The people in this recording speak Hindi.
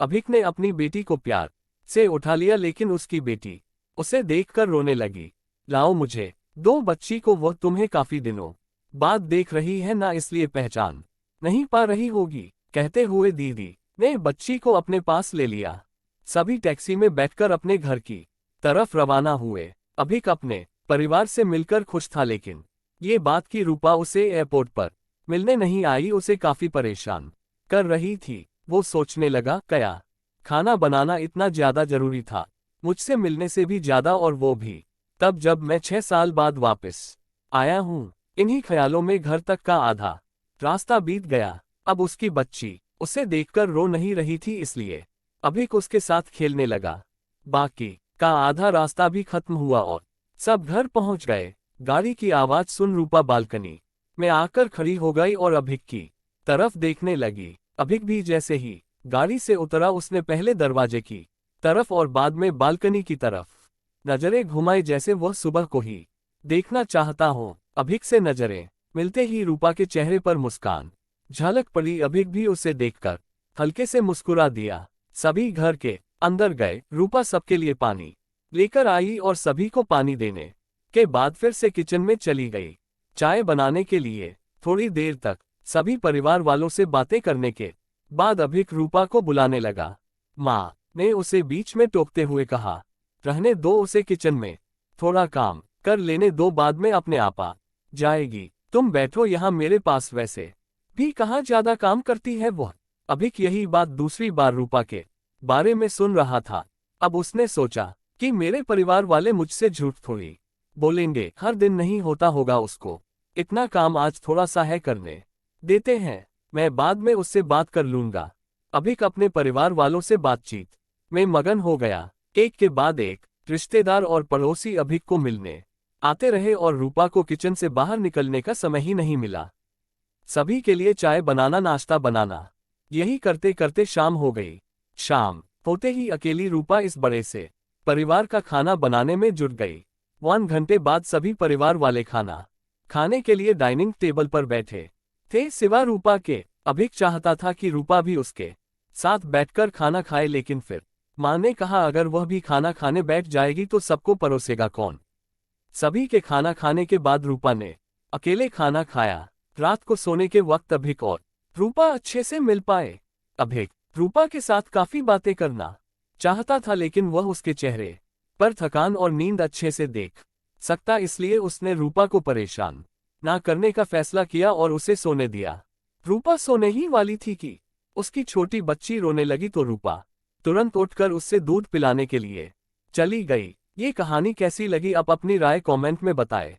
अभिक ने अपनी बेटी को प्यार से उठा लिया, लेकिन उसकी बेटी उसे देखकर रोने लगी। लाओ मुझे दो बच्ची को, वह तुम्हें काफी दिनों बाद देख रही है ना, इसलिए पहचान नहीं पा रही होगी। कहते हुए दीदी ने बच्ची को अपने पास ले लिया। सभी टैक्सी में बैठकर अपने घर की तरफ रवाना हुए। अभिक अपने परिवार से मिलकर खुश था, लेकिन ये बात कि रूपा उसे एयरपोर्ट पर मिलने नहीं आई उसे काफी परेशान कर रही थी। वो सोचने लगा, क्या खाना बनाना इतना ज्यादा जरूरी था, मुझसे मिलने से भी ज्यादा, और वो भी तब जब मैं 6 साल बाद वापस आया हूँ। इन्हीं ख्यालों में घर तक का आधा रास्ता बीत गया। अब उसकी बच्ची उसे देखकर रो नहीं रही थी, इसलिए अभिक उसके साथ खेलने लगा। बाकी का आधा रास्ता भी खत्म हुआ और सब घर पहुंच गए। गाड़ी की आवाज सुन रूपा बालकनी में आकर खड़ी हो गई और अभिक की तरफ देखने लगी। अभिक भी जैसे ही गाड़ी से उतरा, उसने पहले दरवाजे की तरफ और बाद में बालकनी की तरफ नजरें घुमाई, जैसे वह सुबह को ही देखना चाहता हो। अभिक से नजरें मिलते ही रूपा के चेहरे पर मुस्कान झलक पड़ी। अभिक भी उसे देखकर हल्के से मुस्कुरा दिया। सभी घर के अंदर गए। रूपा सबके लिए पानी लेकर आई और सभी को पानी देने के बाद फिर से किचन में चली गई चाय बनाने के लिए। थोड़ी देर तक सभी परिवार वालों से बातें करने के बाद अभिक रूपा को बुलाने लगा। माँ ने उसे बीच में टोकते हुए कहा, रहने दो उसे, किचन में थोड़ा काम कर लेने दो, बाद में अपने आप आ जाएगी। तुम बैठो यहाँ मेरे पास, वैसे भी कहाँ ज्यादा काम करती है वह। अभिक यही बात दूसरी बार रूपा के बारे में सुन रहा था। अब उसने सोचा कि मेरे परिवार वाले मुझसे झूठ थोड़ी बोलेंगे, हर दिन नहीं होता होगा उसको इतना काम, आज थोड़ा सा है करने देते हैं, मैं बाद में उससे बात कर लूंगा। अभिक अपने परिवार वालों से बातचीत में मगन हो गया। एक के बाद एक रिश्तेदार और पड़ोसी अभिक को मिलने आते रहे और रूपा को किचन से बाहर निकलने का समय ही नहीं मिला। सभी के लिए चाय बनाना, नाश्ता बनाना, यही करते करते शाम हो गई। शाम होते ही अकेली रूपा इस बड़े से परिवार का खाना बनाने में जुट गई। 1 घंटे बाद सभी परिवार वाले खाना खाने के लिए डाइनिंग टेबल पर बैठे थे, सिवा रूपा के। अभिक चाहता था कि रूपा भी उसके साथ बैठकर खाना खाए, लेकिन फिर माँ ने कहा अगर वह भी खाना खाने बैठ जाएगी तो सबको परोसेगा कौन। सभी के खाना खाने के बाद रूपा ने अकेले खाना खाया। रात को सोने के वक्त अभिक और रूपा अच्छे से मिल पाए। अभिक रूपा के साथ काफी बातें करना चाहता था, लेकिन वह उसके चेहरे पर थकान और नींद अच्छे से देख सकता, इसलिए उसने रूपा को परेशान ना करने का फैसला किया और उसे सोने दिया। रूपा सोने ही वाली थी कि उसकी छोटी बच्ची रोने लगी तो रूपा तुरंत उठकर उससे दूध पिलाने के लिए चली गई। ये कहानी कैसी लगी, आप अपनी राय कमेंट में बताएं।